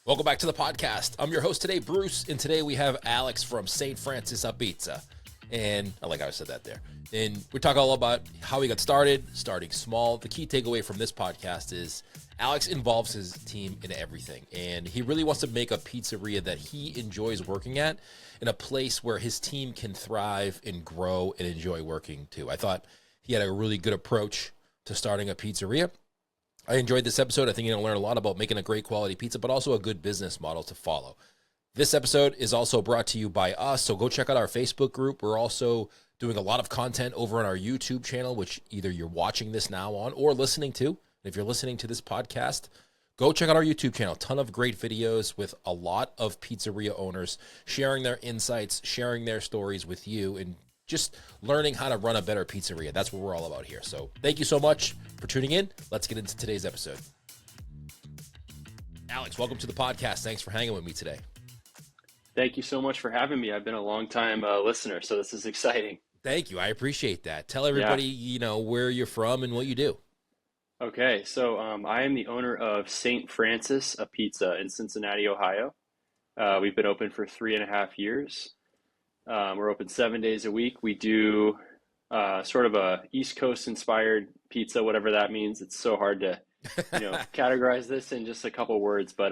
Welcome back to the podcast. I'm your host today, Bruce, and today we have Alex from St. Francis Apizza. And I like how I said that there. And we talk all about how he got started, starting small. The key takeaway from this podcast is Alex involves his team in everything. And he really wants to make a pizzeria that he enjoys working at in a place where his team can thrive and grow and enjoy working too. I thought he had a really good approach to starting a pizzeria. I enjoyed this episode. I think you're going to learn a lot about making a great quality pizza, but also a good business model to follow. This episode is also brought to you by us, so go check out our Facebook group. We're also doing a lot of content over on our YouTube channel, which either you're watching this now on or listening to. And if you're listening to this podcast, go check out our YouTube channel. Ton of great videos with a lot of pizzeria owners sharing their insights, sharing their stories with you, and just learning how to run a better pizzeria. That's what we're all about here. So thank you so much for tuning in. Let's get into today's episode. Alex, welcome to the podcast. Thanks for hanging with me today. Thank you so much for having me. I've been a long time listener, so this is exciting. Thank you. I appreciate that. Tell everybody, where you're from and what you do. Okay, so I am the owner of St. Francis Apizza in Cincinnati, Ohio. We've been open for 3.5 years. We're open 7 days a week. We do sort of a East Coast inspired pizza, whatever that means. It's so hard to, categorize this in just a couple words, but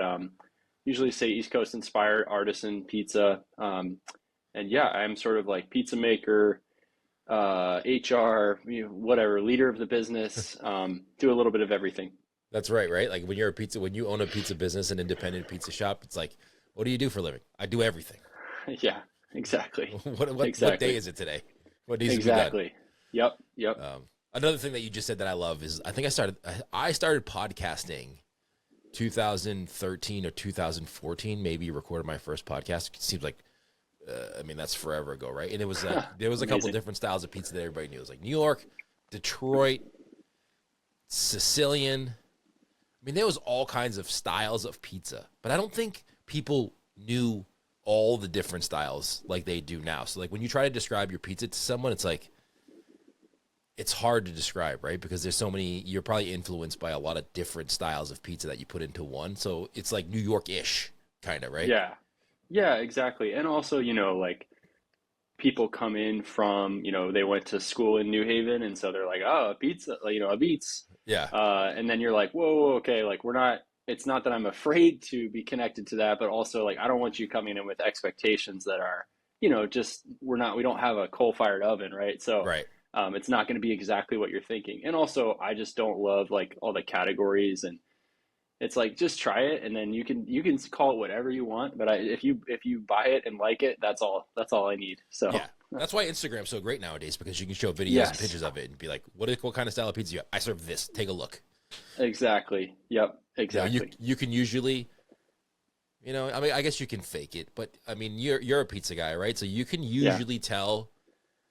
usually say East Coast inspired artisan pizza. And yeah, I'm sort of like pizza maker, HR, whatever, leader of the business, do a little bit of everything. That's right? Like when you own a pizza business, an independent pizza shop, it's like, what do you do for a living? I do everything. Yeah. Exactly. What day is it today? What needs exactly. to be done? Yep. Another thing that you just said that I love is I think I started podcasting 2013 or 2014. Maybe you recorded my first podcast. It seems like, that's forever ago, right? And it was there was a couple different styles of pizza that everybody knew. It was like New York, Detroit, Sicilian. There was all kinds of styles of pizza, but I don't think people knew all the different styles like they do now. So like when you try to describe your pizza to someone, it's like, it's hard to describe, right? Because there's so many, you're probably influenced by a lot of different styles of pizza that you put into one. So it's like New York-ish kind of, right? Yeah, exactly. And also, like people come in from, they went to school in New Haven. And so they're like, oh, a pizza, a beats. Yeah. And then you're like, whoa, okay. Like it's not that I'm afraid to be connected to that, but also like I don't want you coming in with expectations that are, we don't have a coal-fired oven, right? So right. It's not going to be exactly what you're thinking. And also, I just don't love like all the categories, and it's like just try it, and then you can call it whatever you want. But if you buy it and like it, that's all I need. So yeah, that's why Instagram's so great nowadays, because you can show videos and pictures of it and be like, what kind of style of pizza you have? I serve this. Take a look. Exactly. Yep. Exactly. You can usually, I guess you can fake it, but you're a pizza guy, right? So you can usually tell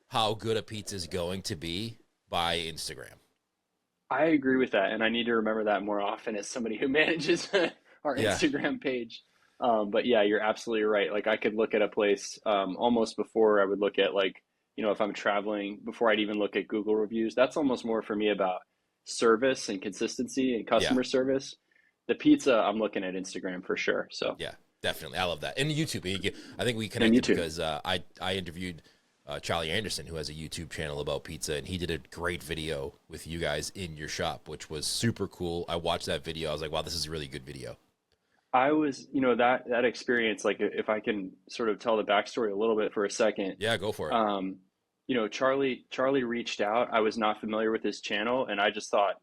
how good a pizza is going to be by Instagram. I agree with that, and I need to remember that more often as somebody who manages our Instagram page. But yeah, you're absolutely right. Like I could look at a place almost before I would look at like, if I'm traveling, before I'd even look at Google reviews. That's almost more for me about service and consistency and customer service. The pizza, I'm looking at Instagram for sure. So yeah, definitely. I love that. And YouTube, I think we connected because I interviewed Charlie Anderson, who has a YouTube channel about pizza, and he did a great video with you guys in your shop, which was super cool. I watched that video. I was like, wow, this is a really good video. I was, that experience, like if I can sort of tell the backstory a little bit for a second. Yeah, go for it. Charlie reached out. I was not familiar with his channel, and I just thought,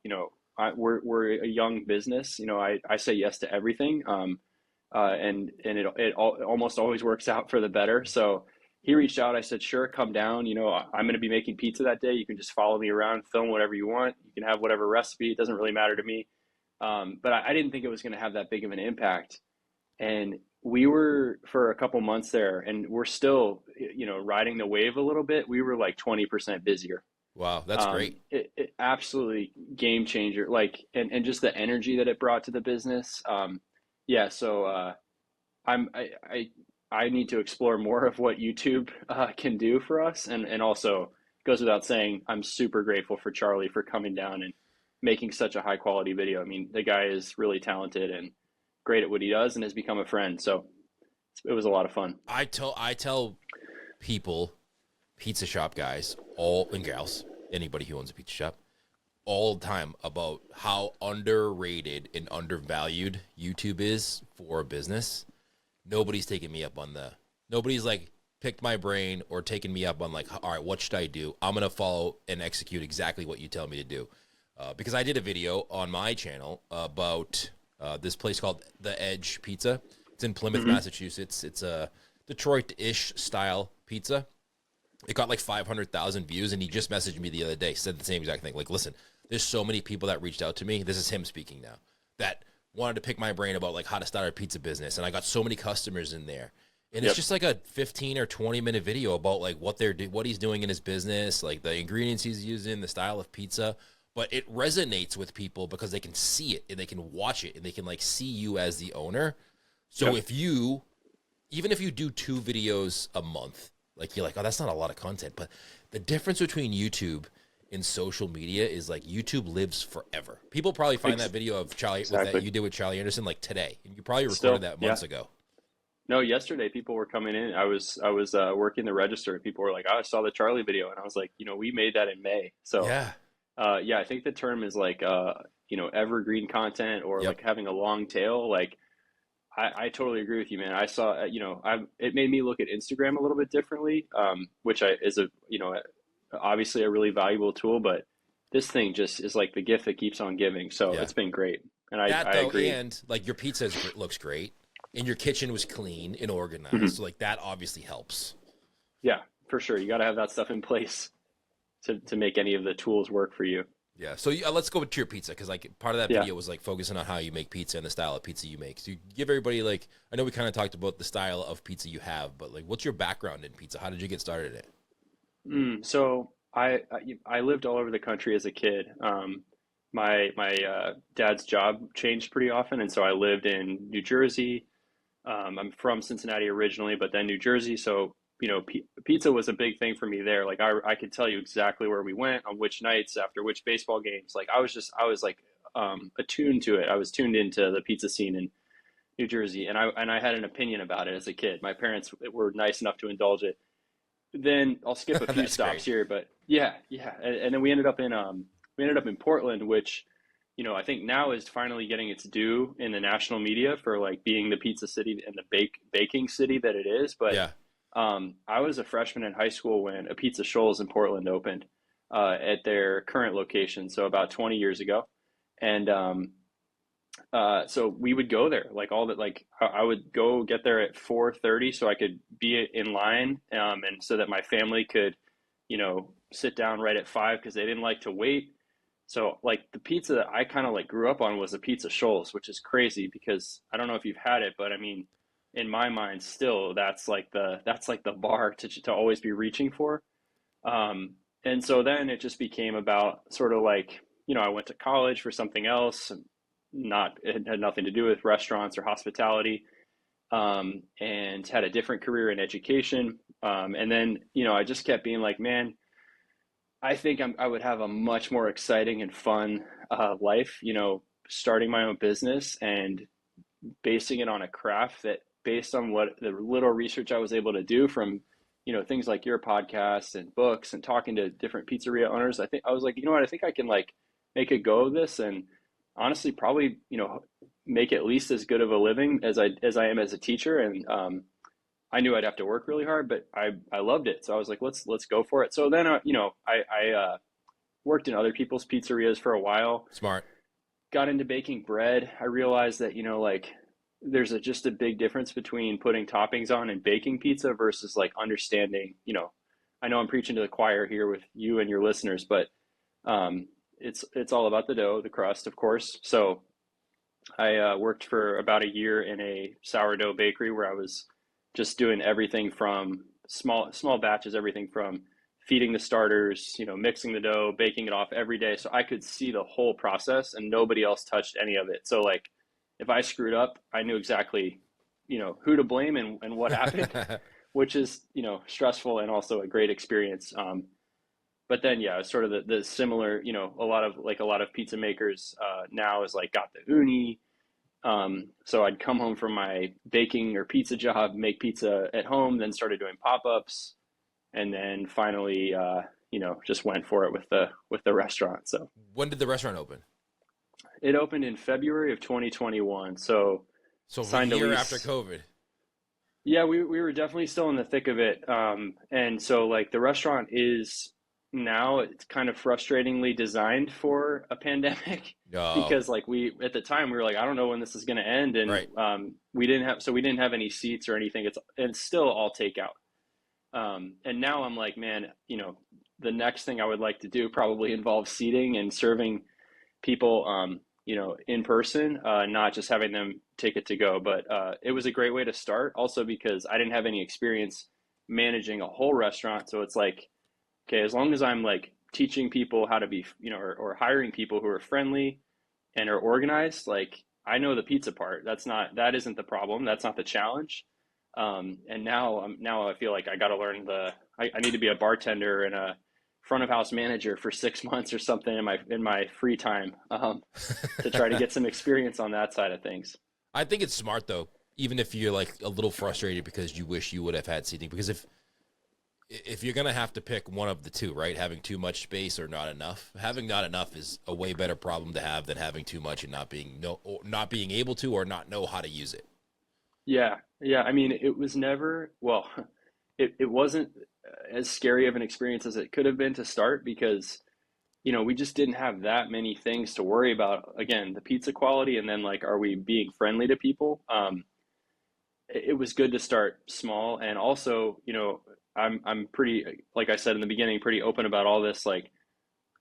we're a young business. I say yes to everything. And it almost always works out for the better. So he reached out. I said, sure, come down. I'm going to be making pizza that day. You can just follow me around, film whatever you want. You can have whatever recipe. It doesn't really matter to me. But I didn't think it was going to have that big of an impact. And we were for a couple months there, and we're still, riding the wave a little bit. We were like 20% busier. Wow, that's great. It absolutely game changer. Like, and just the energy that it brought to the business. So I need to explore more of what YouTube can do for us. And also goes without saying, I'm super grateful for Charlie for coming down and making such a high quality video. The guy is really talented, and great at what he does and has become a friend. So it was a lot of fun. I tell people, pizza shop guys, all and gals, anybody who owns a pizza shop, all the time about how underrated and undervalued YouTube is for a business. Nobody's taking me up on nobody's like picked my brain or taken me up on like, all right, what should I do? I'm gonna follow and execute exactly what you tell me to do, because I did a video on my channel about this place called The Edge Pizza. It's in Plymouth, Massachusetts. It's a Detroit-ish style pizza. It got like 500,000 views, and he just messaged me the other day, said the same exact thing. Like, listen, there's so many people that reached out to me. This is him speaking now, that wanted to pick my brain about like how to start a pizza business, and I got so many customers in there. And it's just like a 15 or 20-minute video about like what he's doing in his business, like the ingredients he's using, the style of pizza. But it resonates with people because they can see it and they can watch it and they can like see you as the owner. So even if you do 2 videos a month, like you're like, oh, that's not a lot of content. But the difference between YouTube and social media is like YouTube lives forever. People probably find that video of Charlie that you did with Charlie Anderson like today, and you probably recorded that months ago. No, yesterday people were coming in. I was working the register, and people were like, "Oh, I saw the Charlie video," and I was like, we made that in May. So I think the term is like evergreen content or like having a long tail. Like I totally agree with you, man. I saw it made me look at Instagram a little bit differently, which is obviously a really valuable tool, but this thing just is like the gift that keeps on giving. So it's been great, and I agree. And like your pizza looks great. And your kitchen was clean and organized. So like that obviously helps. Yeah, for sure. You got to have that stuff in place to make any of the tools work for you. Yeah. So let's go to your pizza, because like part of that video was like focusing on how you make pizza and the style of pizza you make. So you give everybody like, I know we kind of talked about the style of pizza you have, but like what's your background in pizza? How did you get started in it? So I lived all over the country as a kid. My dad's job changed pretty often, and so I lived in New Jersey. I'm from Cincinnati originally, but then New Jersey. So, pizza was a big thing for me there. Like I could tell you exactly where we went on which nights after which baseball games. Like I was like attuned to it. I was tuned into the pizza scene in New Jersey, and I had an opinion about it as a kid. My parents were nice enough to indulge it. Then I'll skip a few stops here, but and then we ended up in Portland, which I think now is finally getting its due in the national media for like being the pizza city and the baking city that it is. But I was a freshman in high school when a Pizza Shoals in Portland opened at their current location, so about 20 years ago. And so we would go there, like all that. Like I would go get there at 4:30 so I could be in line, and so that my family could, sit down right at 5 because they didn't like to wait. So like the pizza that I kind of like grew up on was a Pizza Shoals, which is crazy because I don't know if you've had it, but I mean, in my mind, still that's like the bar to always be reaching for. And so then it just became about sort of like I went to college for something else, and it had nothing to do with restaurants or hospitality, and had a different career in education. And then I just kept being like, man, I think I would have a much more exciting and fun life, starting my own business and basing it on a craft that, based on what the little research I was able to do from, things like your podcast and books and talking to different pizzeria owners, I think I was like, what, I think I can like make a go of this, and honestly, probably, make at least as good of a living as I am as a teacher. And I knew I'd have to work really hard, but I loved it. So I was like, let's go for it. So then, I worked in other people's pizzerias for a while. Smart. Got into baking bread. I realized that, like there's just a big difference between putting toppings on and baking pizza versus like understanding, I know I'm preaching to the choir here with you and your listeners, but it's all about the dough, the crust, of course. So I worked for about a year in a sourdough bakery where I was just doing everything from small batches, everything from feeding the starters, mixing the dough, baking it off every day. So I could see the whole process and nobody else touched any of it. So like if I screwed up, I knew exactly, who to blame and what happened, which is, stressful and also a great experience. But then, it's sort of the similar, a lot of pizza makers now is like got the uni, So I'd come home from my baking or pizza job, make pizza at home, then started doing pop-ups, and then finally, just went for it with the restaurant. So When did the restaurant open? it opened in February of 2021. So So a signed a year after lease. COVID. Yeah, we were definitely still in the thick of it. And so like the restaurant is now it's kind of frustratingly designed for a pandemic Oh, because like we at the time we were like, I don't know when this is going to end, and right. we didn't have any seats or anything. It's still all takeout. And now I'm like, man, the next thing I would like to do probably involves seating and serving people, in person, not just having them take it to go. But it was a great way to start, also because I didn't have any experience managing a whole restaurant. So it's like, okay, as long as I'm like teaching people how to be, or hiring people who are friendly and are organized, like I know the pizza part. That isn't the problem. That's not the challenge. And now I feel like I got to learn I need to be a bartender and a front of house manager for 6 months or something in my free time, to try to get some experience on that side of things. I think it's smart though, even if you're like a little frustrated because you wish you would have had seating. Because if you're gonna have to pick one of the two, right, having too much space or not enough, having not enough is a way better problem to have than having too much and not being able to or not know how to use it. Yeah, yeah. I mean, it was never, well, it wasn't as scary of an experience as it could have been to start because, we just didn't have that many things to worry about. Again, the pizza quality, and then like, are we being friendly to people? It was good to start small, and also, I'm pretty, like I said in the beginning, pretty open about all this. Like,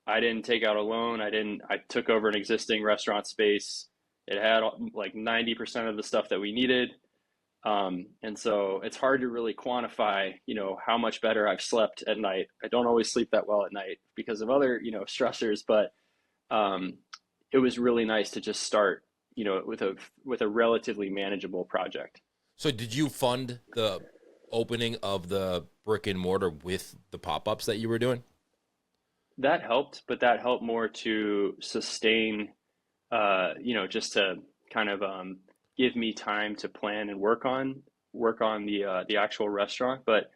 I didn't take out a loan. I took over an existing restaurant space. It had like 90% of the stuff that we needed. And so it's hard to really quantify, how much better I've slept at night. I don't always sleep that well at night because of other, stressors, but um, it was really nice to just start, with a relatively manageable project. So did you fund the opening of the brick and mortar with the pop-ups that you were doing? That helped, but that helped more to sustain, just to kind of give me time to plan and work on the actual restaurant. But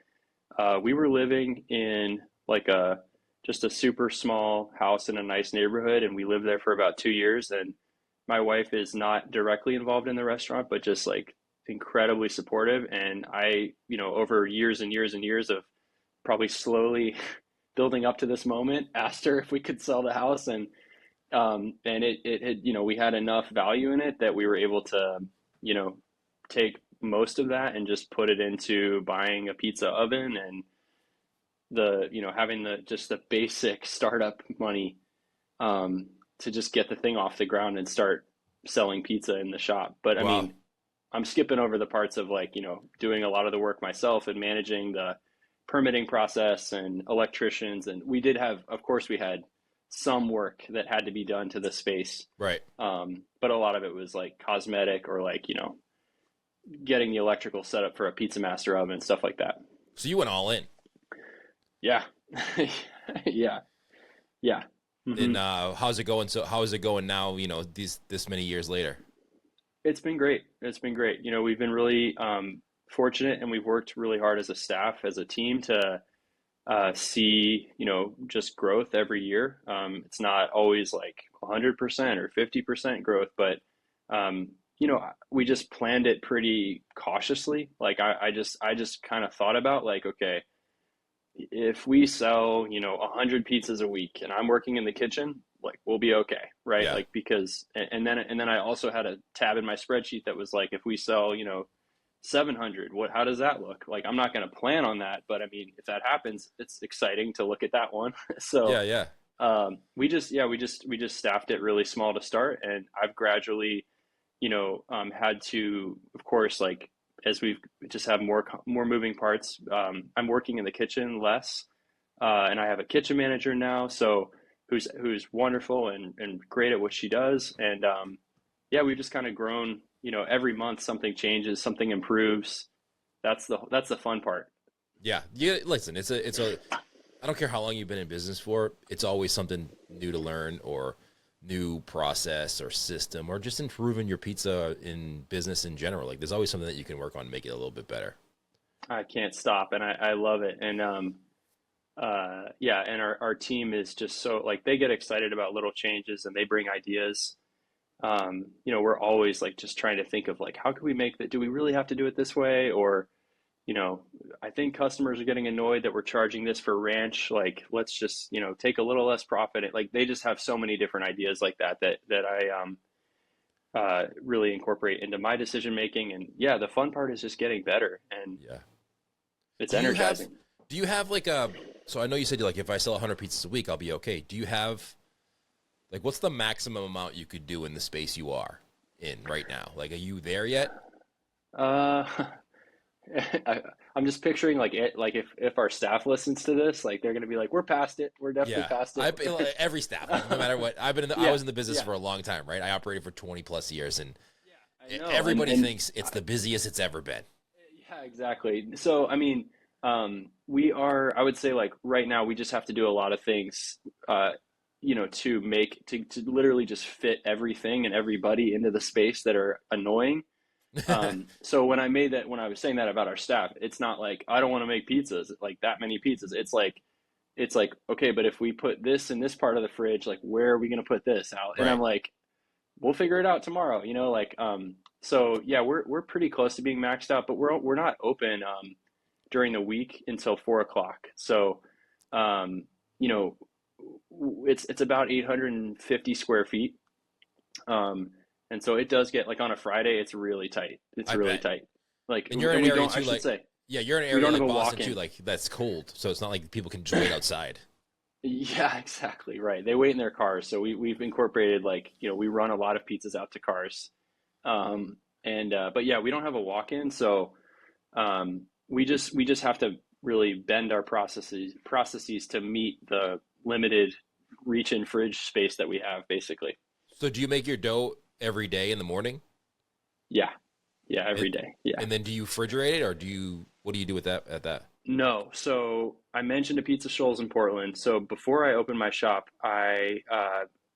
we were living in like a just a super small house in a nice neighborhood, and we lived there for about 2 years. And my wife is not directly involved in the restaurant, but just like incredibly supportive. And I, over years and years and years of probably slowly building up to this moment, asked her if we could sell the house, and it had, we had enough value in it that we were able to, you know, take most of that and just put it into buying a pizza oven and having just the basic startup money, to just get the thing off the ground and start selling pizza in the shop. But I Wow. mean, I'm skipping over the parts of like, doing a lot of the work myself and managing the permitting process and electricians. And we did have, of course, we had some work that had to be done to the space. Right. But a lot of it was like cosmetic or like, getting the electrical set up for a pizza master oven and stuff like that. So you went all in. Yeah. Yeah. Yeah. And Hmm. how's it going? So how is it going now? This many years later. It's been great. It's been great. We've been really fortunate, and we've worked really hard as a staff, as a team, to see, just growth every year. It's not always like 100% or 50% growth, but we just planned it pretty cautiously. Like I just kind of thought about like, okay, if we sell, 100 pizzas a week and I'm working in the kitchen, like we'll be okay, right? Yeah. Like because and then I also had a tab in my spreadsheet that was like, if we sell, 700, how does that look? Like I'm not going to plan on that, but I mean, if that happens, it's exciting to look at that one. So Yeah. Yeah. we just staffed it really small to start, and I've gradually, had to, of course, like as we've just have more moving parts. I'm working in the kitchen less, and I have a kitchen manager now, so who's wonderful and great at what she does, and yeah, we've just kind of grown. Every month something changes, something improves. That's the fun part. Yeah. Yeah. Listen, I don't care how long you've been in business for. It's always something new to learn or new process or system, or just improving your pizza in business in general? Like there's always something that you can work on to make it a little bit better. I can't stop, and I love it. And yeah, and our team is just so like they get excited about little changes and they bring ideas. We're always like just trying to think of like how can we make that? Do we really have to do it this way? Or, you know, I think customers are getting annoyed that we're charging this for ranch. Like, let's just, take a little less profit. Like they just have so many different ideas like that I really incorporate into my decision making. And yeah, the fun part is just getting better, and Yeah. it's Do you have energizing. do you have like a so I know you said like if I sell 100 pizzas a week, I'll be okay. Do you have like what's the maximum amount you could do in the space you are in right now? Like are you there yet? Uh, I, I'm just picturing like like if our staff listens to this, like they're gonna be like, we're past it. We're definitely Yeah. past it. I like, every staff, like no matter what. I Yeah, was in the business yeah, for a long time, right? I operated for 20 plus years and I know. everybody And thinks it's the busiest it's ever been. yeah, exactly. So, I mean, I would say like right now we just have to do a lot of things, to literally just fit everything and everybody into the space that are annoying. So when I was saying that about our staff, it's not like I don't want to make pizzas, like that many pizzas. It's like, okay, but if we put this in this part of the fridge, like where are we going to put this out? And Right. I'm like, we'll figure it out tomorrow, so yeah, we're pretty close to being maxed out, but we're not open during the week until 4 o'clock. So, um, you know, it's about 850 square feet. Um, and so it does get like on a Friday, it's really tight. It's I really bet. tight. Like, And you're in and an we area don't, I too should like say, yeah, you're in an we area don't have like a Boston too, walk-in. like that's cold. So it's not like people can just wait outside. Yeah, exactly. Right. They wait in their cars. So we've incorporated like, we run a lot of pizzas out to cars. But yeah, we don't have a walk-in. So, we just have to really bend our processes to meet the limited reach and fridge space that we have, basically. So do you make your dough every day in the morning? Yeah, yeah, And, every day. Yeah. and then do you refrigerate it or what do you do with that at that? No, so I mentioned a Pizza Shoals in Portland. So before I opened my shop, I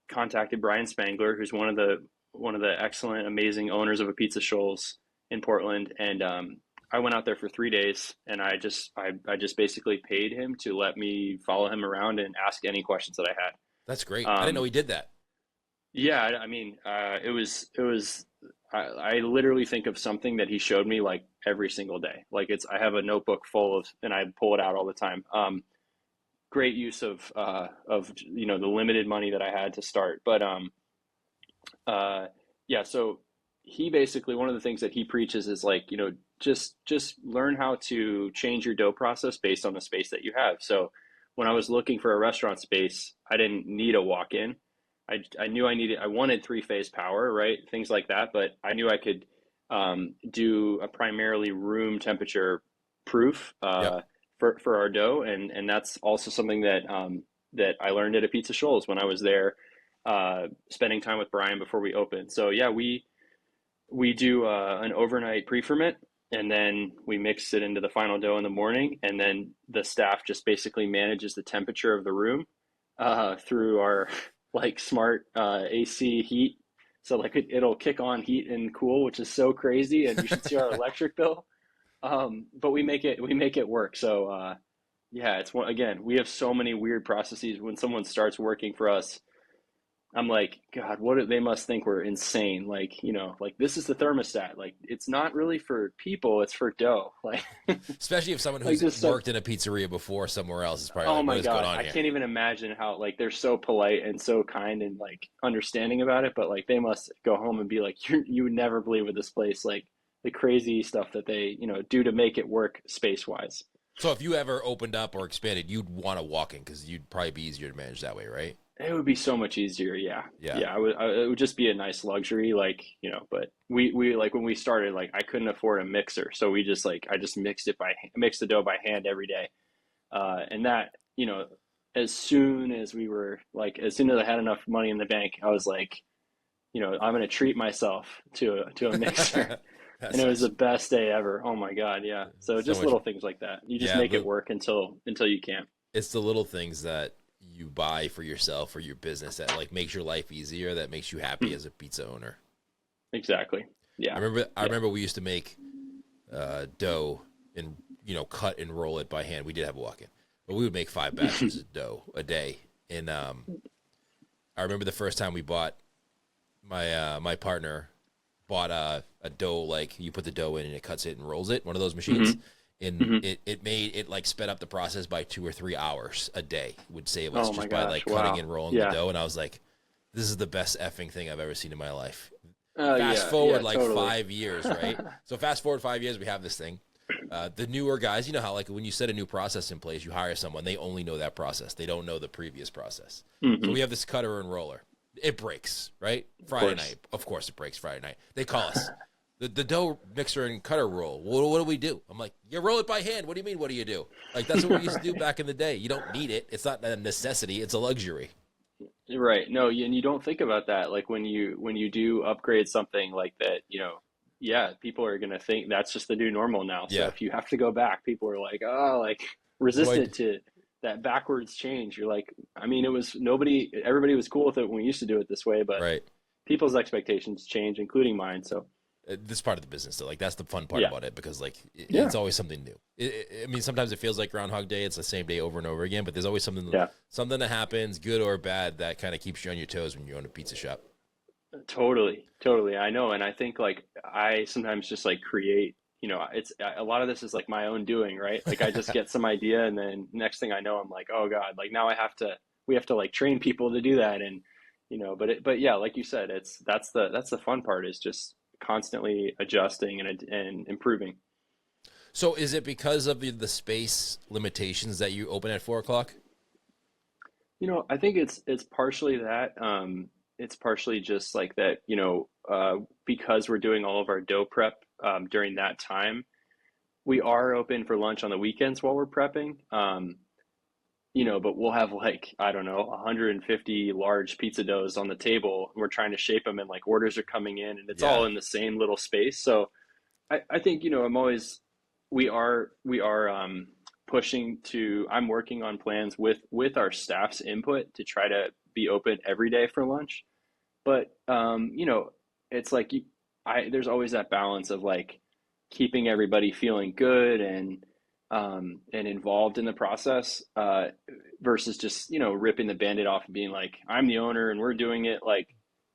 contacted Brian Spangler, who's one of the excellent, amazing owners of a Pizza Shoals in Portland, and I went out there for 3 days, and I just basically paid him to let me follow him around and ask any questions that I That's great. had. I didn't know he did that. Yeah, I mean, it was. I literally think of something that he showed me like every single day. Like I have a notebook full of, and I pull it out all the time. Great use of the limited money that I had to start. But yeah. So he basically, one of the things that he preaches is like, just learn how to change your dough process based on the space that you have. So when I was looking for a restaurant space, I didn't need a walk-in. I knew I wanted three-phase power, right? Things like that, but I knew I could do a primarily room temperature proof Yep. for our dough, and that's also something that I learned at a Pizza Shoals when I was there, spending time with Brian before we opened. So yeah, we do an overnight pre-ferment, and then we mix it into the final dough in the morning, and then the staff just basically manages the temperature of the room through our like smart AC heat. So like it'll kick on heat and cool, which is so crazy, and you should see our electric bill. But we make it work. So yeah, it's one again. We have so many weird processes. When someone starts working for us, I'm like, God, they must think we're insane. Like, like this is the thermostat. Like, it's not really for people, it's for dough. Like, Especially if someone like who's this stuff. worked in a pizzeria before somewhere else is probably Oh like, what my is going God, on I here? can't even imagine how like they're so polite and so kind and like understanding about it. But like, they must go home and be like, you would never believe with this place, like the crazy stuff that they, do to make it work space wise. So if you ever opened up or expanded, you'd want to walk in because you'd probably be easier to manage that way, right? It would be so much easier. Yeah. Yeah. Yeah. It would just be a nice luxury. Like, but we like when we started, like I couldn't afford a mixer. So I just mixed the dough by hand every day. And that, as soon as I had enough money in the bank, I was like, I'm going to treat myself to a mixer. That And it was the sucks. best day ever. Oh my God. Yeah. So So just much. little things like that. You just Yeah. make it work until you can't. It's the little things that you buy for yourself or your business that like makes your life easier, that makes you happy as a pizza owner. Exactly. I Yeah. remember I Yeah. remember we used to make dough and cut and roll it by hand. We did have a walk-in, but we would make 5 batches of dough a day. And I remember the first time we bought my partner bought a dough, like you put the dough in and it cuts it and rolls it, one of those machines. hmm And hmm it made it like sped up the process by 2 or 3 hours a day. Would save us Oh my just by gosh. like cutting Wow. and rolling the Yeah. dough. And I was like, this is the best effing thing I've ever seen in my life. Oh Fast yeah. Yeah. forward like Totally. 5 years, right? So fast forward 5 years, we have this thing. The newer guys, you know how like when you set a new process in place, you hire someone, they only know that process. They don't know the previous process. So hmm we have this cutter and roller. It breaks, right? Of Friday course. night. Of course it breaks Friday night. They call us. The dough mixer and cutter roll. What do we do? I'm like, you roll it by hand. What do you mean? What do you do? Like that's what we used to do Right. back in the day. You don't need it. It's not a necessity. It's a luxury. Right. No, and you don't think about that. Like when you do upgrade something like that, yeah, people are gonna think that's just the new normal now. So Yeah. if you have to go back, people are like, oh, like What do I do? resistant to that backwards change. You're like, I mean, everybody was cool with it when we used to do it this way, but Right. people's expectations change, including mine. So This part of the business, though, like that's the fun part yeah, about it because like yeah, it's always something new. I mean, sometimes it feels like Groundhog Day; it's the same day over and over again. But there's always yeah. something that happens, good or bad, that kind of keeps you on your toes when you own a pizza shop. Totally, totally. I know, and I think like I sometimes just like create, it's a lot of this is like my own doing, right? Like I just get some idea, and then next thing I know, I'm like, oh God, like now we have to like train people to do that, and but yeah, like you said, that's the fun part is just constantly adjusting and improving. So, is it because of the space limitations that you open at 4 o'clock? I think it's partially that. It's partially just like that, because we're doing all of our dough prep during that time. We are open for lunch on the weekends while we're prepping. But we'll have like, I don't know, 150 large pizza doughs on the table. And we're trying to shape them and like orders are coming in and it's all Yeah. in the same little space. So I think, we are pushing to, I'm working on plans with our staff's input to try to be open every day for lunch. But it's like there's always that balance of like keeping everybody feeling good and involved in the process, versus just ripping the band-aid off and being like, I'm the owner and we're doing it. Like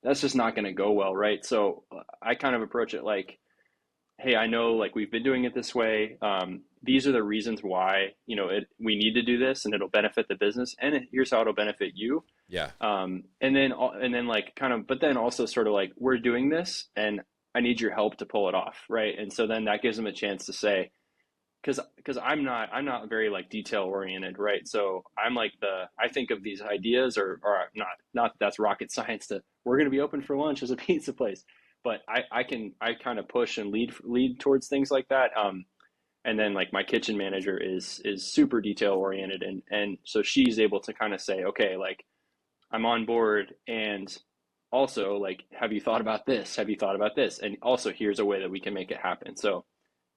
that's just not going to go well, right? So I kind of approach it like, hey, I know like we've been doing it this way. These are the reasons why we need to do this, and it'll benefit the business. And here's how it'll benefit you. Yeah. And then like kind of, but then also sort of like we're doing this, and I need your help to pull it off, right? And so then that gives them a chance to say, because I'm not very like detail oriented, right? So I'm like I think of these ideas, or not that that's rocket science, to we're going to be open for lunch as a pizza place, but I kind of push and lead towards things like that. And then like my kitchen manager is super detail oriented, and so she's able to kind of say, okay, like I'm on board, and also like, have you thought about this? Have you thought about this? And also here's a way that we can make it happen. So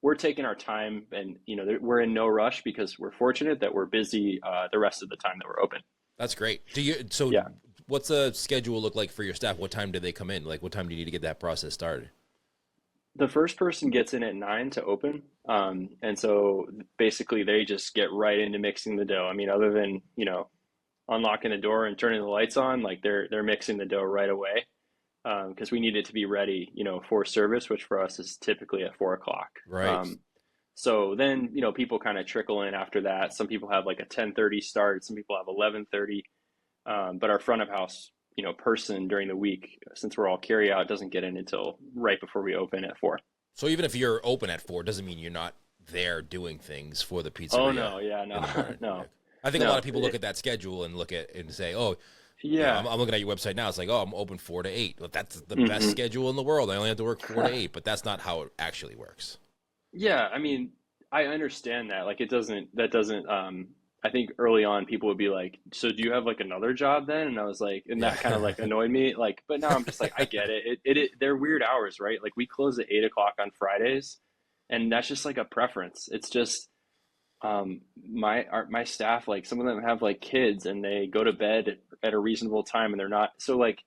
we're taking our time, and we're in no rush because we're fortunate that we're busy the rest of the time that we're open. That's great. So Yeah. what's the schedule look like for your staff? What time do they come in? Like, what time do you need to get that process started? The first person gets in at 9 to open. And so basically they just get right into mixing the dough. I mean, other than, unlocking the door and turning the lights on, like they're mixing the dough right away. Because we need it to be ready, for service, which for us is typically at 4 o'clock. Right. So then, people kind of trickle in after that. Some people have like a 10:30 start. Some people have 11:30. But our front of house, person during the week, since we're all carry out, doesn't get in until right before we open at 4. So even if you're open at 4, doesn't mean you're not there doing things for the Oh pizzeria no, yeah, in no, the morning. no, Yeah. I think a lot no. of people look at that schedule and look at and say, "Oh, Yeah. I'm looking at your website now. It's like, oh, I'm open 4 to 8. But that's the best hmm schedule in the world. I only have to work 4 to 8. But that's not how it actually works. Yeah, I mean, I understand that. Like, that doesn't, I think early on people would be like, so do you have like another job then? And I was like, and Yeah. that kind of like annoyed me. Like, but now I'm just like, I get it. They're weird hours, right? Like, we close at 8 o'clock on Fridays, and that's just like a preference. It's just, My staff, like some of them have like kids and they go to bed at a reasonable time and they're not so like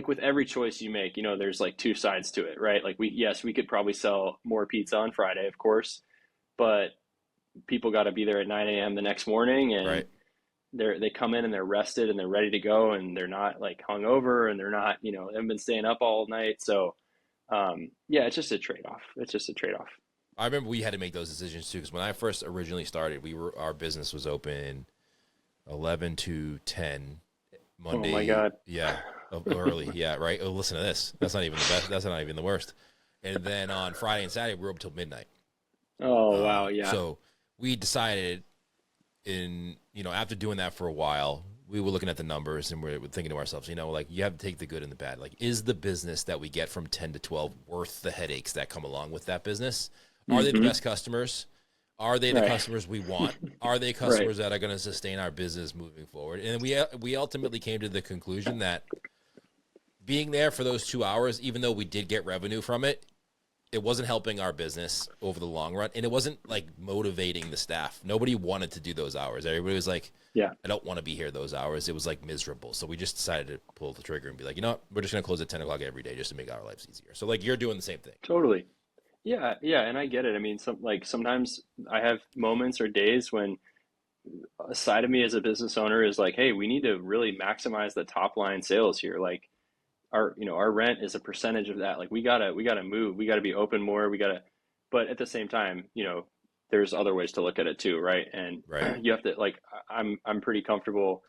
with every choice you make, there's like two sides to it, right? Like we could probably sell more pizza on Friday, of course, but people got to be there at 9 a.m. the next morning, and Right. they come in and they're rested and they're ready to go, and they're not like hungover, and they're not, they haven't been staying up all night. So yeah, it's just a trade-off. It's just a trade-off. I remember we had to make those decisions too, because when I first originally started, our business was open 11 to 10 Oh my Monday. God. Yeah, early. Yeah, right. Oh, listen to this. That's not even the best. That's not even the worst. And then on Friday and Saturday, we were open till midnight. Oh wow, yeah. So we decided after doing that for a while, we were looking at the numbers and we're thinking to ourselves, like you have to take the good and the bad. Like, is the business that we get from 10 to 12 worth the headaches that come along with that business? Are they the best customers? Are they the Right. customers we want? Are they Right. customers that are going to sustain our business moving forward? And we ultimately came to the conclusion that being there for those 2 hours, even though we did get revenue from it, it wasn't helping our business over the long run, and it wasn't like motivating the staff. Nobody wanted to do those hours. Everybody was like, Yeah. I don't want to be here those hours. It was like miserable. So we just decided to pull the trigger and be like, you know what? We're just going to close at 10 o'clock every day just to make our lives easier. So like you're doing the same thing. Totally. Yeah, yeah, and I get it. I mean, sometimes I have moments or days when a side of me as a business owner is like, hey, we need to really maximize the top line sales here. Like our rent is a percentage of that. Like we gotta move, we gotta be open more, but at the same time, there's other ways to look at it too, right? And Right. you have to like, I'm pretty comfortable,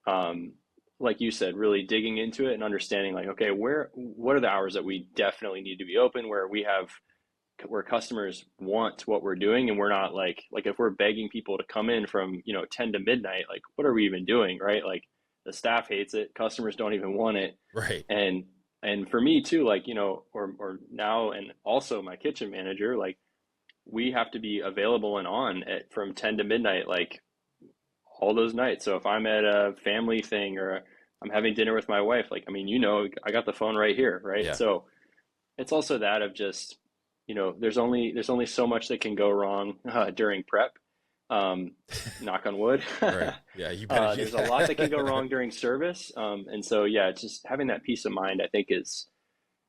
um, like you said, really digging into it and understanding like, okay, what are the hours that we definitely need to be open, where customers want what we're doing, and we're not like if we're begging people to come in from 10 to midnight, like what are we even doing, right? Like the staff hates it, customers don't even want it. Right. And for me too, like or now, and also my kitchen manager, like we have to be available and on at from 10 to midnight, like all those nights. So if I'm at a family thing or I'm having dinner with my wife, like I mean, I got the phone right here, right? Yeah. So it's also that of just, there's only so much that can go wrong during prep. Um, Knock on wood. Right. Yeah. You better do There's a lot that can go that. wrong during service. And so, yeah, just having that peace of mind, I think is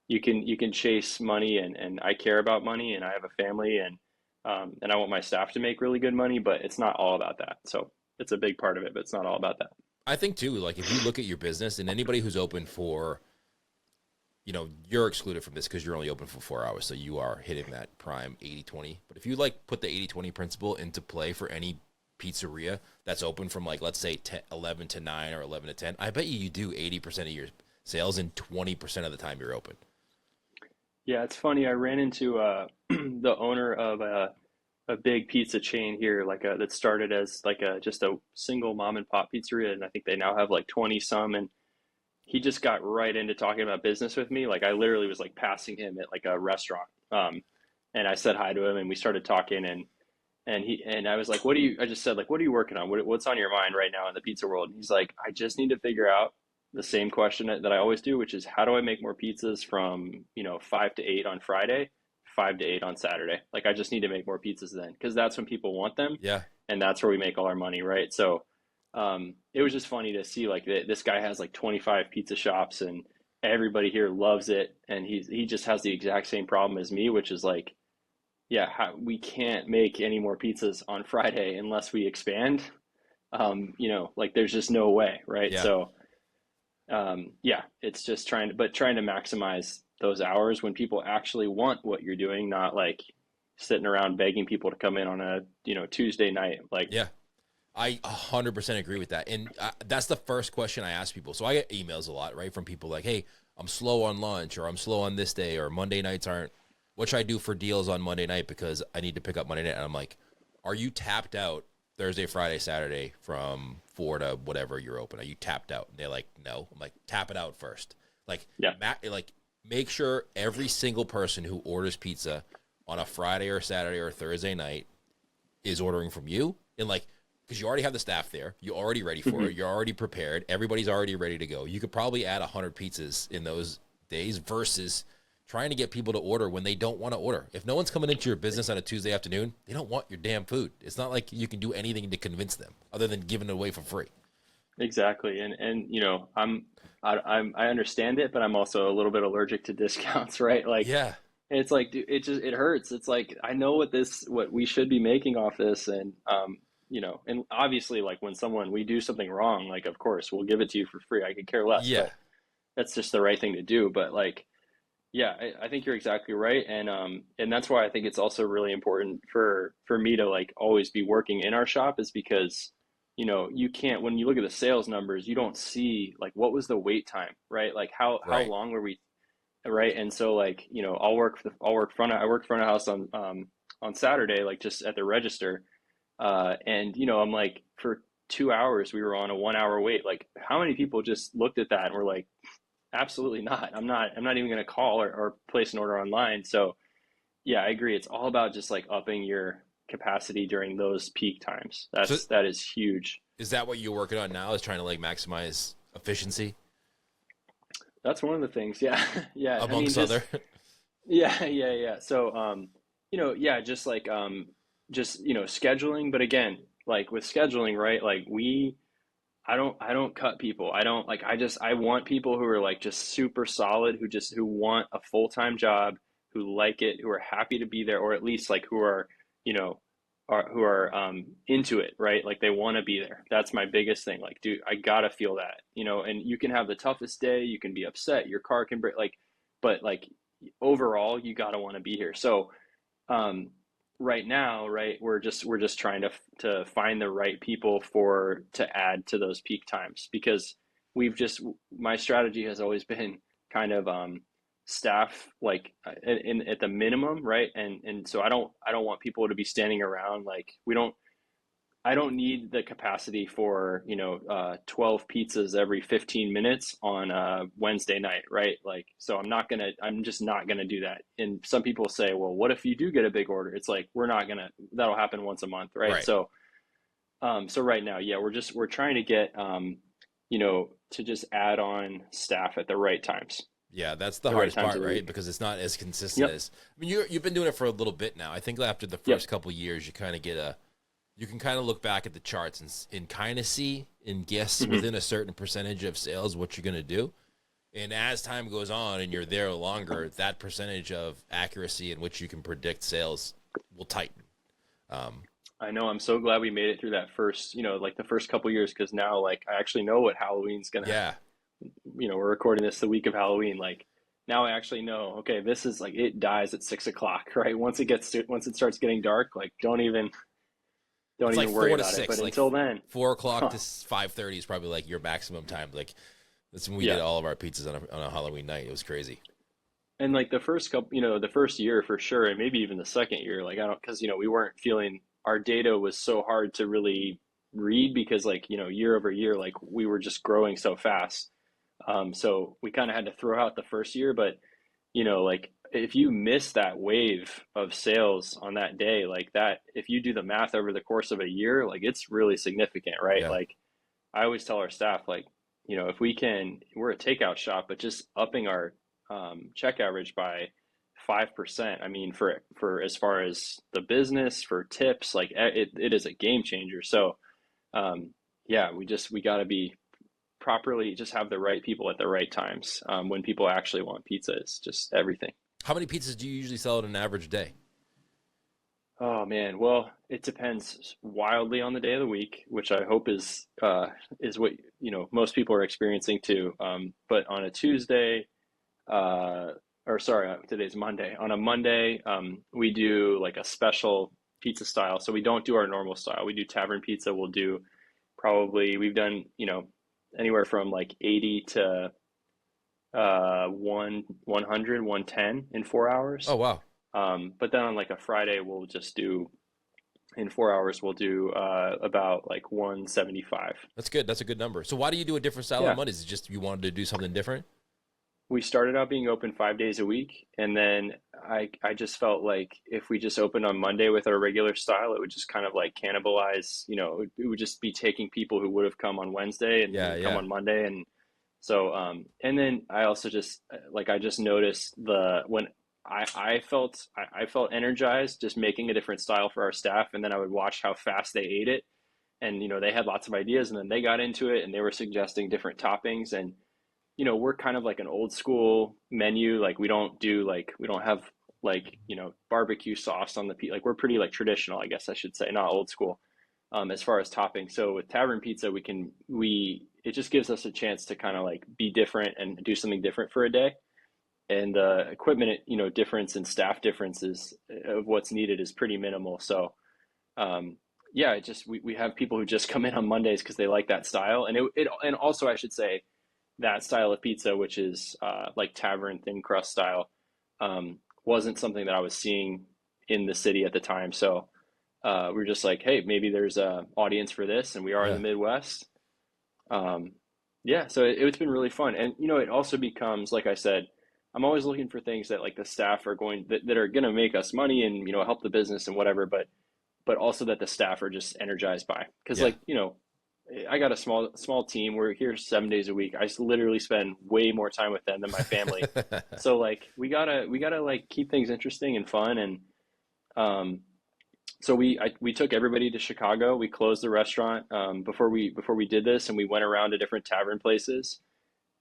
you can chase money, and I care about money, and I have a family, and I want my staff to make really good money, but it's not all about that. So it's a big part of it, but it's not all about that. I think too, like if you look at your business and anybody who's open for, you're excluded from this because you're only open for 4 hours. So you are hitting that prime 80-20. But if you like put the 80-20 principle into play for any pizzeria that's open from like, let's say 11 to 9 or 11 to 10, I bet you do 80% of your sales in 20% of the time you're open. Yeah, it's funny. I ran into the owner of a big pizza chain here, that started as like just a single mom and pop pizzeria, and I think they now have like 20 some. And he just got right into talking about business with me. Like I literally was like passing him at like a restaurant, and I said hi to him, and we started talking, and I was like, I just said like, what are you working on? What's on your mind right now in the pizza world? And he's like, I just need to figure out the same question that I always do, which is how do I make more pizzas from 5 to 8 on Friday, 5 to 8 on Saturday? Like I just need to make more pizzas then, because that's when people want them, Yeah. and that's where we make all our money, right? So it was just funny to see like this guy has like 25 pizza shops, and everybody here loves it, and he just has the exact same problem as me, which is like, yeah, we can't make any more pizzas on Friday unless we expand. Like there's just no way, right? Yeah. So yeah, it's just trying to maximize those hours when people actually want what you're doing, not like sitting around begging people to come in on a Tuesday night. Like, Yeah. I 100% agree with that. And that's the first question I ask people. So I get emails a lot, right, from people like, hey, I'm slow on lunch, or I'm slow on this day, or Monday nights aren't. What should I do for deals on Monday night because I need to pick up Monday night? And I'm like, are you tapped out Thursday, Friday, Saturday from 4 to whatever you're open? Are you tapped out? And they're like, no. I'm like, tap it out first. Like, yeah, make sure every single person who orders pizza on a Friday or Saturday or Thursday night is ordering from you. And like, because you already have the staff there, you're already ready for it, you're already prepared, everybody's already ready to go. You could probably add 100 pizzas in those days versus trying to get people to order when they don't want to order. If no one's coming into your business on a Tuesday afternoon, they don't want your damn food. It's not like you can do anything to convince them other than giving it away for free. Exactly. And I understand it, but I'm also a little bit allergic to discounts, right? Like Yeah. it's like dude, it hurts. It's like I know what we should be making off this, and and obviously like when someone we do something wrong, like of course we'll give it to you for free. I could care less, Yeah. but that's just the right thing to do. But like yeah, I think you're exactly right, and that's why I think it's also really important for me to like always be working in our shop is because you can't when you look at the sales numbers, you don't see like what was the wait time, right? Like how Right. long were we, right? And so like I work front of house on Saturday, like just at the register, and I'm like for 2 hours we were on a 1 hour wait. Like how many people just looked at that and were like, absolutely not. I'm not even going to call or place an order online. So yeah, I agree. It's all about just like upping your capacity during those peak times. So That is huge. is that what you're working on now, is trying to like maximize efficiency That's one of the things. Yeah. Yeah. I mean, amongst other? yeah, yeah, yeah. So, yeah, just, scheduling. But again, like with scheduling, right? Like I don't cut people. I don't like, I want people who are like just super solid, who want a full-time job, who like it, who are happy to be there, or at least like you know, who are into it, right? Like they want to be there. That's my biggest thing. Like, dude, I gotta feel that, and you can have the toughest day, you can be upset, your car can break, like, but like overall, you gotta want to be here. So, um, right now, right, we're just trying to find the right people to add to those peak times because we've just my strategy has always been kind of staff like at the minimum, right? And so I don't want people to be standing around like we don't I don't need the capacity for 12 pizzas every 15 minutes on a Wednesday night, right? Like, so I'm just not gonna do that. And some people say, well, what if you do get a big order? It's like that'll happen once a month, right? Right. So right now, yeah, we're trying to get to just add on staff at the right times, Yeah, that's the the right hardest times part, of the right? week. Because it's not as consistent Yep, as, I mean, you've been doing it for a little bit now. I think after the yep, first couple years, you can kind of look back at the charts and kind of see and guess hmm within a certain percentage of sales what you're going to do. And as time goes on and you're there longer, that percentage of accuracy in which you can predict sales will tighten. Um, I know. I'm so glad we made it through that first, like the first couple years, because now like I actually know what Halloween's gonna yeah, we're recording this the week of Halloween. Like now I actually know, okay, this is like it dies at 6 o'clock, right? Once it starts getting dark, like don't it's like even worry four to about it. But six, like until then, 4 o'clock huh, to 5:30 is probably like your maximum time. Like that's when we did yeah. all of our pizzas on a Halloween night. It was crazy. And like the first year for sure, and maybe even the second year, like I don't, because we weren't feeling our data was so hard to really read because like year over year, like we were just growing so fast. So we kind of had to throw out the first year, but like if you miss that wave of sales on that day, like that, if you do the math over the course of a year, like it's really significant, right? Yeah. Like I always tell our staff, like, if we can, we're a takeout shop, but just upping our check average by 5%. I mean, for as far as the business, for tips, like it is a game changer. So, yeah, we got to be properly, just have the right people at the right times. When people actually want pizza, it's just everything. How many pizzas do you usually sell in an average day? Oh man, well, it depends wildly on the day of the week, which I hope is what most people are experiencing too. But on a Tuesday, uh, or sorry, today's Monday. On a Monday, we do like a special pizza style. So we don't do our normal style. We do tavern pizza. We'll do we've done anywhere from like 80 to 100, 110 in 4 hours. Oh wow, But then on like a Friday, in 4 hours, we'll do about like 175. that's good. That's a good number. So why do you do a different style on Yeah. Mondays? Is it just you wanted to do something different? We started out being open 5 days a week, and then I just felt like if we just opened on Monday with our regular style, it would just kind of like cannibalize, it would just be taking people who would have come on Wednesday Yeah, and come yeah. on Monday, and So, and then I also just I just noticed the when I felt energized just making a different style for our staff, and then I would watch how fast they ate it, and they had lots of ideas, and then they got into it, and they were suggesting different toppings, and we're kind of like an old school menu. Like we don't have barbecue sauce on the pizza. Like we're pretty like traditional, I guess I should say, not old school as far as topping. So with Tavern Pizza, it just gives us a chance to kind of like be different and do something different for a day. And equipment, difference and staff differences of what's needed is pretty minimal. So yeah, we have people who just come in on Mondays because they like that style, and also I should say that style of pizza, which is like tavern thin crust style, wasn't something that I was seeing in the city at the time. So we're just like, hey, maybe there's a audience for this, and we are in the Yeah. Midwest. Um, yeah, so it's been really fun, and it also becomes, like I said, I'm always looking for things that like the staff are that are going to make us money and help the business and whatever, but also that the staff are just energized by, because Yeah. I got a small team. We're here 7 days a week. Literally spend way more time with them than my family. So like we gotta like keep things interesting and fun. And um, so we took everybody to Chicago. We closed the restaurant before we did this, and we went around to different tavern places.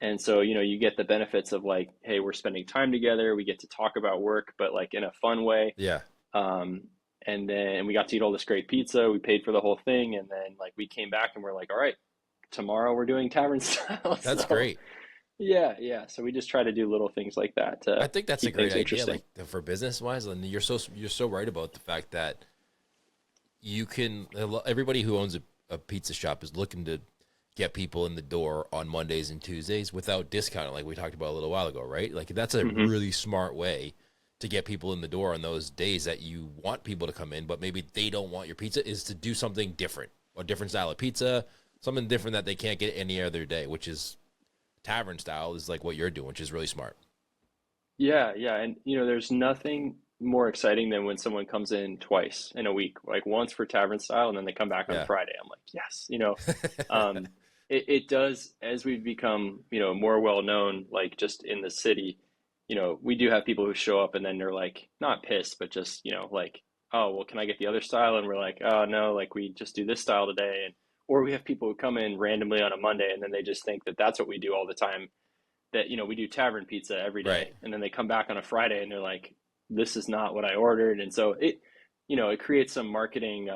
And so you get the benefits of like, hey, we're spending time together. We get to talk about work, but like in a fun way. Yeah. Um, and then we got to eat all this great pizza. We paid for the whole thing, and then like we came back and we're like, all right, tomorrow we're doing tavern style. That's So great. yeah, yeah. So we just try to do little things like that I to think that's a keep great things idea, interesting. like for business wise. And you're so right about the fact that you can everybody who owns a pizza shop is looking to get people in the door on Mondays and Tuesdays without discounting, like we talked about a little while ago, right? Like that's a Hmm. really smart way to get people in the door on those days that you want people to come in, but maybe they don't want your pizza, is to do something different, a different style of pizza, something different that they can't get any other day, which is tavern style is like what you're doing, which is really smart. Yeah, yeah. And there's nothing more exciting than when someone comes in twice in a week, like once for tavern style, and then they come back on Yeah. Friday. I'm like, yes, um, it does, as we've become, more well known, like just in the city, we do have people who show up and then they're like, not pissed, but just, like, oh, well, can I get the other style? And we're like, oh, no, like we just do this style today. Or we have people who come in randomly on a Monday and then they just think that that's what we do all the time, that we do tavern pizza every Right. day, and then they come back on a Friday and they're like, this is not what I ordered. And so it creates some marketing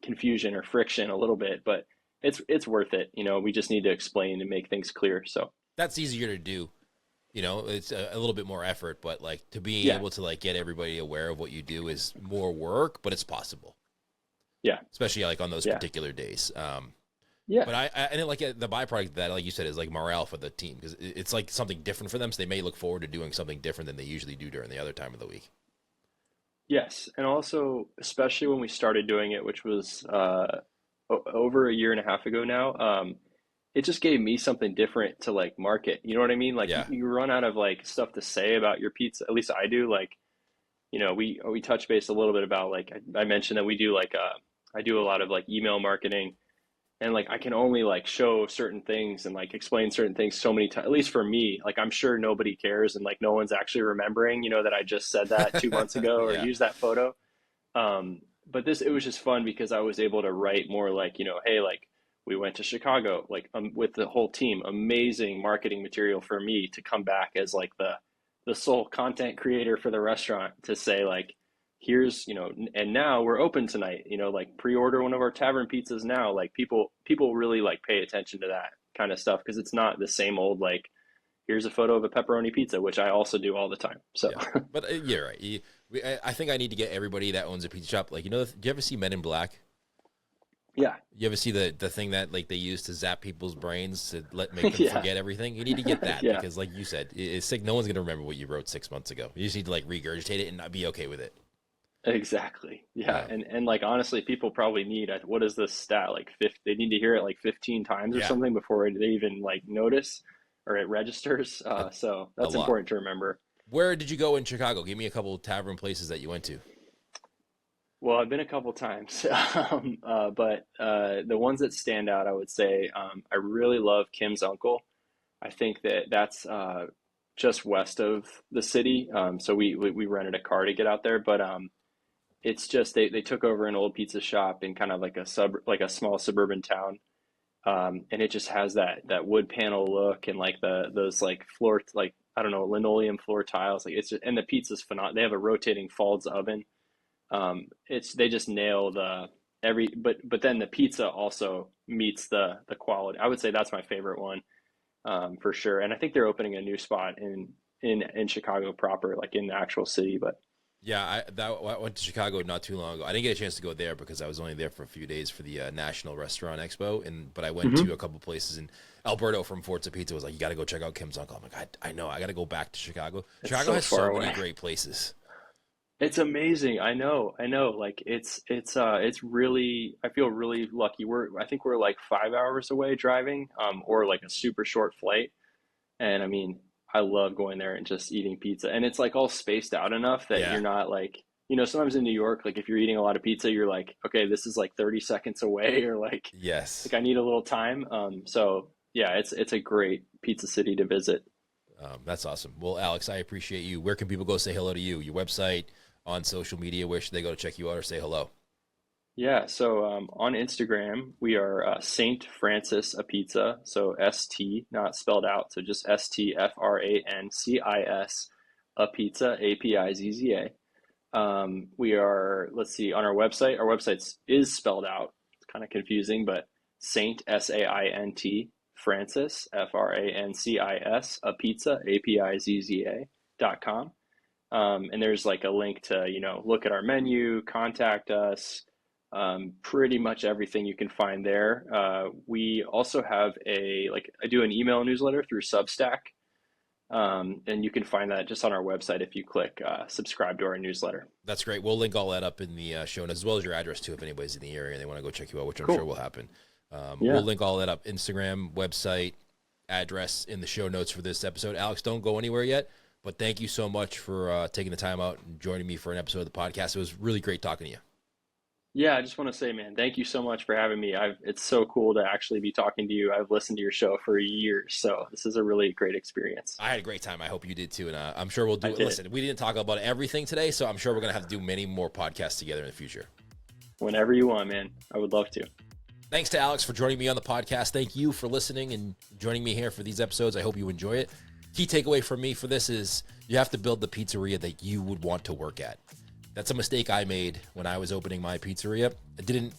confusion or friction a little bit, but it's worth it. We just need to explain and make things clear. So That's easier to do. It's a little bit more effort, but like to be yeah, able to like get everybody aware of what you do is more work, but it's possible, yeah, especially like on those yeah, particular days. yeah. But I and like the byproduct of that, like you said, is like morale for the team because it's like something different for them, so they may look forward to doing something different than they usually do during the other time of the week. Yes, and also especially when we started doing it, which was over a year and a half ago now. It just gave me something different to like market. You know what I mean? Like Yeah. you run out of like stuff to say about your pizza. At least I do. Like we touch base a little bit about, like I mentioned that we do like I do a lot of like email marketing, and like I can only like show certain things and like explain certain things so many times. At least for me, like I'm sure nobody cares and like no one's actually remembering that I just said that 2 months ago or Yeah. used that photo. But it was just fun because I was able to write more like, hey, like we went to Chicago, like with the whole team, amazing marketing material for me to come back as like the sole content creator for the restaurant, to say like, here's, and now we're open tonight, like pre-order one of our tavern pizzas now. Like people really like pay attention to that kind of stuff because it's not the same old like, here's a photo of a pepperoni pizza, which I also do all the time. So Yeah. But you're right. I think I need to get everybody that owns a pizza shop. Like, do you ever see Men in Black? yeah, You ever see the thing that like they use to zap people's brains to make them yeah, forget everything? You need to get that yeah. because, like you said, it's sick. No one's gonna remember what you wrote 6 months ago. You just need to like regurgitate it and not be okay with it. Exactly. Yeah. Um, And like honestly, people probably need, what is this stat? Like they need to hear it like 15 times or yeah, something before they even like notice or it registers. a, So a that's lot. important to remember. Where did you go in Chicago? Give me a couple of tavern places that you went to. Well, I've been a couple times, but the ones that stand out, I would say, I really love Kim's Uncle. I think that's just west of the city. So we rented a car to get out there, but it's just they took over an old pizza shop in kind of like a small suburban town. And it just has that wood panel look and like those like floor, like I don't know, linoleum floor tiles. Like it's just, and the pizza's phenomenal. They have a rotating Falds oven. It's they just nail the every but then the pizza also meets the quality. I would say that's my favorite one, for sure. And I think they're opening a new spot in Chicago proper, like in the actual city. But Yeah, I went to Chicago not too long ago. I didn't get a chance to go there because I was only there for a few days for the National Restaurant Expo, but I went to a couple places. And Alberto from Forza Pizza was like, "You got to go check out Kim's Uncle." I'm like, I know, I got to go back to Chicago. it's Chicago so has far so many away. great places. It's amazing. I know. Like it's really. I feel really lucky. I think we're like 5 hours away driving, or like a super short flight. And I mean, I love going there and just eating pizza. And it's like all spaced out enough that Yeah. you're not like, sometimes in New York, like if you're eating a lot of pizza, you're like, okay, this is like 30 seconds away, or Yes. like I need a little time. So yeah, it's a great pizza city to visit. That's awesome. Well, Alex, I appreciate you. Where can people go say hello to you? Your website, on social media, where should they go to check you out or say hello? Yeah, so on Instagram, we are Saint Francis a Pizza. So ST, not spelled out. So just STFRANCIS a Pizza, APIZZA. We are, let's see, on our website is spelled out. It's kind of confusing, but Saint, SAINT, Francis, FRANCIS, a Pizza, APIZZA.com. And there's like a link to, look at our menu, contact us, pretty much everything you can find there. We also have I do an email newsletter through Substack. And you can find that just on our website if you click subscribe to our newsletter. That's great. We'll link all that up in the show notes, as well as your address too, if anybody's in the area and they want to go check you out, which I'm sure Cool. will happen. We'll Yeah. link all that up: Instagram, website, address in the show notes for this episode. Alex, don't go anywhere yet, but thank you so much for taking the time out and joining me for an episode of the podcast. It was really great talking to you. Yeah, I just want to say, man, thank you so much for having me. It's so cool to actually be talking to you. I've listened to your show for years, so this is a really great experience. I had a great time. I hope you did too, and I'm sure we'll do I it. did. Listen, we didn't talk about everything today, so I'm sure we're gonna have to do many more podcasts together in the future. Whenever you want, man. I would love to. Thanks to Alex for joining me on the podcast. Thank you for listening and joining me here for these episodes. I hope you enjoy it. Key takeaway from me for this is you have to build the pizzeria that you would want to work at. That's a mistake I made when I was opening my pizzeria. I didn't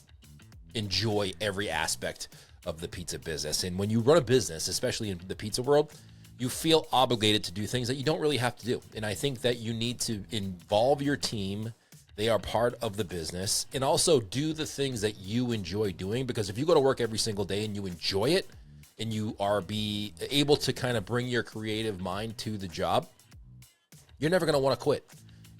enjoy every aspect of the pizza business. And when you run a business, especially in the pizza world, you feel obligated to do things that you don't really have to do. And I think that you need to involve your team. They are part of the business, and also do the things that you enjoy doing, because if you go to work every single day and you enjoy it and you are able to kind of bring your creative mind to the job, you're never going to want to quit.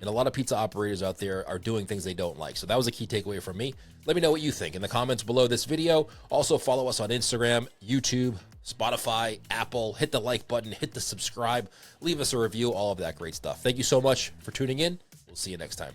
And a lot of pizza operators out there are doing things they don't like. So that was a key takeaway from me. Let me know what you think in the comments below this video. Also follow us on Instagram, YouTube, Spotify, Apple. Hit the like button, hit the subscribe, leave us a review, all of that great stuff. Thank you so much for tuning in. We'll see you next time.